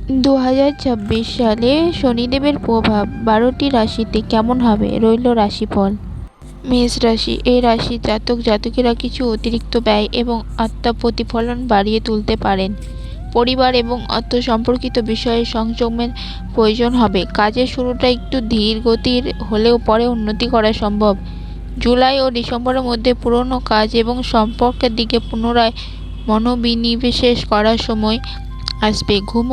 2026 সালে শনিদেবের প্রভাব 12টি রাশিতে কেমন হবে রইল রাশিফল। মেষ রাশি, এই রাশির জাতক জাতিকারা কিছু অতিরিক্ত ব্যয় এবং আত্মপ্রতিফলন বাড়িয়ে তুলতে পারেন। পরিবার এবং অর্থ সম্পর্কিত বিষয়ে সংযমের প্রয়োজন হবে। কাজের শুরুটা একটু ধীর গতির হলেও পরে উন্নতি করা সম্ভব। জুলাই ও ডিসেম্বরের মধ্যে পুরনো কাজ এবং সম্পর্কের দিকে পুনরায় মনোবিনিবেশ করার সময় আসবে। ঘুম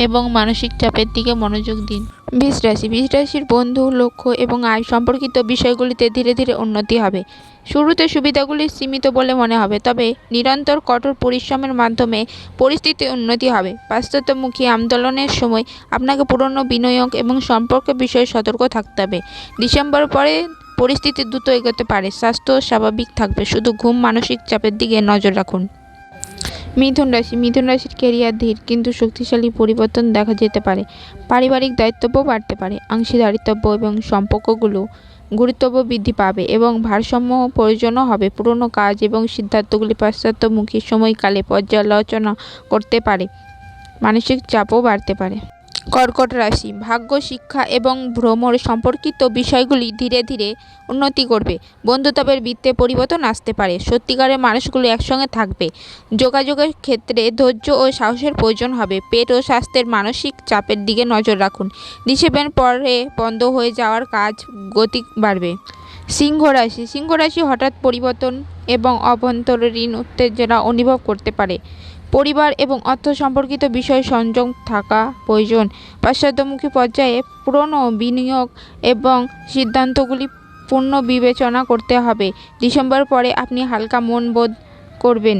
এবং মানসিক চাপের দিকে মনোযোগ দিন। বৃষ রাশি, বৃষ রাশির বন্ধু, লক্ষ্য এবং আয় সম্পর্কিত বিষয়গুলিতে ধীরে ধীরে উন্নতি হবে। শুরুতে সুবিধাগুলি সীমিত বলে মনে হবে, তবে নিরন্তর কঠোর পরিশ্রমের মাধ্যমে পরিস্থিতির উন্নতি হবে। পাশ্চাত্যমুখী আন্দোলনের সময় আপনাকে পুরনো বিনিয়োগ এবং সম্পর্কের বিষয়ে সতর্ক থাকতে হবে। ডিসেম্বর পরে পরিস্থিতি দ্রুত এগোতে পারে। স্বাস্থ্য স্বাভাবিক থাকবে, শুধু ঘুম মানসিক চাপের দিকে নজর রাখুন। মিথুন রাশি, মিথুন রাশির ক্যারিয়ার ধীর কিন্তু শক্তিশালী পরিবর্তন দেখা যেতে পারে। পারিবারিক দায়িত্ব বাড়তে পারে। অংশীদারিত্ব এবং সম্পর্কগুলো গুরুত্ব বৃদ্ধি পাবে এবং ভারসাম্য প্রয়োজনও হবে। পুরনো কাজ এবং সিদ্ধান্তগুলি পাশ্চাত্যমুখী সময়কালে পর্যালোচনা করতে পারে। মানসিক চাপও বাড়তে পারে। কর্কট রাশি, ভাগ্য, শিক্ষা এবং ভ্রমণ সম্পর্কিত বিষয়গুলি ধীরে ধীরে উন্নতি করবে। বন্ধুত্বের বৃত্তে পরিবর্তন আসতে পারে। সত্যিকারের মানুষগুলো একসঙ্গে থাকবে। যোগাযোগের ক্ষেত্রে ধৈর্য ও সাহসের প্রয়োজন হবে। পেট ও স্বাস্থ্যের মানসিক চাপের দিকে নজর রাখুন। ডিসেম্বর পরে বন্ধ হয়ে যাওয়ার কাজ গতি বাড়বে। সিংহ রাশি, সিংহ রাশি হঠাৎ পরিবর্তন এবং অভ্যন্তরীণ উত্তেজনা অনুভব করতে পারে। পরিবার এবং অর্থ সম্পর্কিত বিষয়ে সংযম থাকা প্রয়োজন। পাশ্চাত্যমুখী পর্যায়ে পুরনো বিনিয়োগ এবং সিদ্ধান্তগুলি পুনর্বিবেচনা করতে হবে। ডিসেম্বর পরে আপনি হালকা মন বোধ করবেন।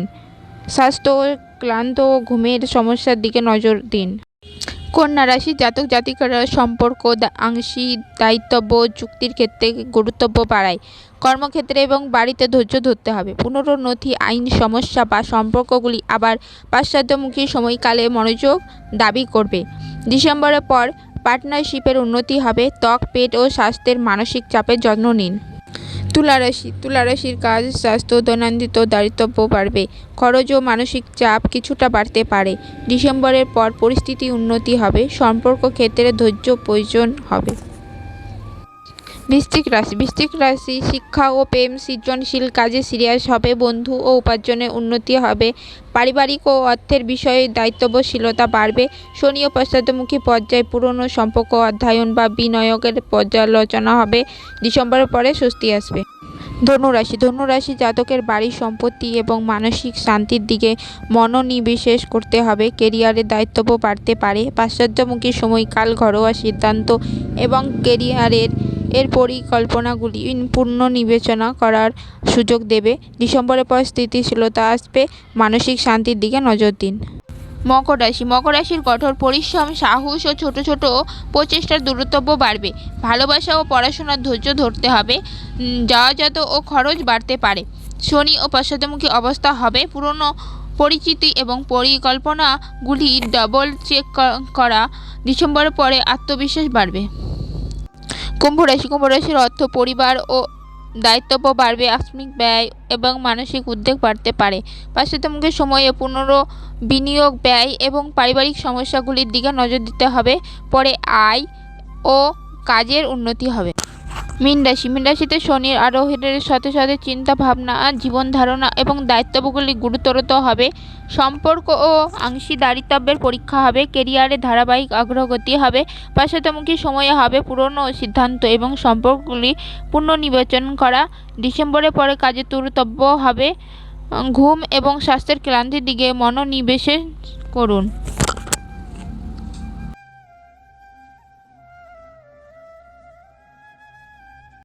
স্বাস্থ্য, ক্লান্ত ও ঘুমের সমস্যার দিকে নজর দিন। কন্যা রাশি, জাতক জাতিকারা সম্পর্ক, আংশিক দায়িত্ব চুক্তির ক্ষেত্রে গুরুত্ব বাড়ায়। কর্মক্ষেত্রে এবং বাড়িতে ধৈর্য ধরতে হবে। পুনরুন্নতি, আইন সমস্যা বা সম্পর্কগুলি আবার পাশ্চাত্যমুখী সময়কালে মনোযোগ দাবি করবে। ডিসেম্বরের পর পার্টনারশিপের উন্নতি হবে। ত্বক, পেট ও স্বাস্থ্যের মানসিক চাপের যত্ন নিন। তুলা রাশি, তুলা রাশির কাজ, স্বাস্থ্য, দৈনন্দিন দায়িত্ব বাড়বে। খরচ ও মানসিক চাপ কিছুটা বাড়তে পারে। ডিসেম্বরের পর পরিস্থিতি উন্নতি হবে। সম্পর্ক ক্ষেত্রে ধৈর্য প্রয়োজন হবে। বৃশ্চিক রাশি, বৃশ্চিক রাশি শিক্ষা ও প্রেম, সৃজনশীল কাজে সিরিয়াস হবে। বন্ধু ও উপার্জনের উন্নতি হবে। পারিবারিক ও অর্থের বিষয়ে দায়িত্বশীলতা বাড়বে। শনি ও পশ্চাৎমুখী পর্যায়ে পুরনো সম্পর্ক অধ্যয়ন বা বিনিয়োগের পর্যালোচনা হবে। ডিসেম্বরের পরে স্বস্তি আসবে। ধনুরাশি, ধনুরাশি জাতকের বাড়ির সম্পত্তি এবং মানসিক শান্তির দিকে মনোনিবেশ করতে হবে। কেরিয়ারের দায়িত্ব বাড়তে পারে। পাশ্চাত্যমুখী সময়কাল ঘরোয়া সিদ্ধান্ত এবং কেরিয়ারের পরিকল্পনাগুলি পুনর্বিবেচনা করার সুযোগ দেবে। ডিসেম্বরের পর স্থিতিশীলতা আসবে। মানসিক শান্তির দিকে নজর দিন। মকর রাশি, মকর রাশির কঠোর পরিশ্রম, সাহস ও ছোট ছোট প্রচেষ্টার দূরত্ব বাড়বে। ভালোবাসা ও পড়াশোনার ধৈর্য ধরতে হবে। যাতায়াত ও খরচ বাড়তে পারে। শনি ও পশ্চাৎমুখী অবস্থা হবে। পুরনো পরিচিতি এবং পরিকল্পনাগুলি ডাবল চেক করা। ডিসেম্বরের পরে আত্মবিশ্বাস বাড়বে। কুম্ভ রাশি, কুম্ভ রাশির অর্থ, পরিবার ও দায়িত্ব বাড়বে। আকস্মিক ব্যয় এবং মানসিক উদ্বেগ বাড়তে পারে। পাশ্চাত্যমুখী সময়ে বিনিয়োগ, ব্যয় এবং পারিবারিক সমস্যাগুলির দিকে নজর দিতে হবে। পরে আয় ও কাজের উন্নতি হবে। মীন রাশি, মীন রাশিতে শনির আরোহণের সাথে সাথে চিন্তা ভাবনা, জীবন ধারণা এবং দায়িত্বগুলি গুরুতর হবে। সম্পর্ক ও অংশীদারিত্বের পরীক্ষা হবে। কেরিয়ারে ধারাবাহিক অগ্রগতি হবে। পাশ্চাত্যমুখী সময়ে হবে পুরনো সিদ্ধান্ত এবং সম্পর্কগুলি পুনর্বিবেচন করা। ডিসেম্বরের পরে কাজে তুরতব্য হবে। ঘুম এবং স্বাস্থ্যের ক্লান্তির দিকে মনোনিবেশ করুন।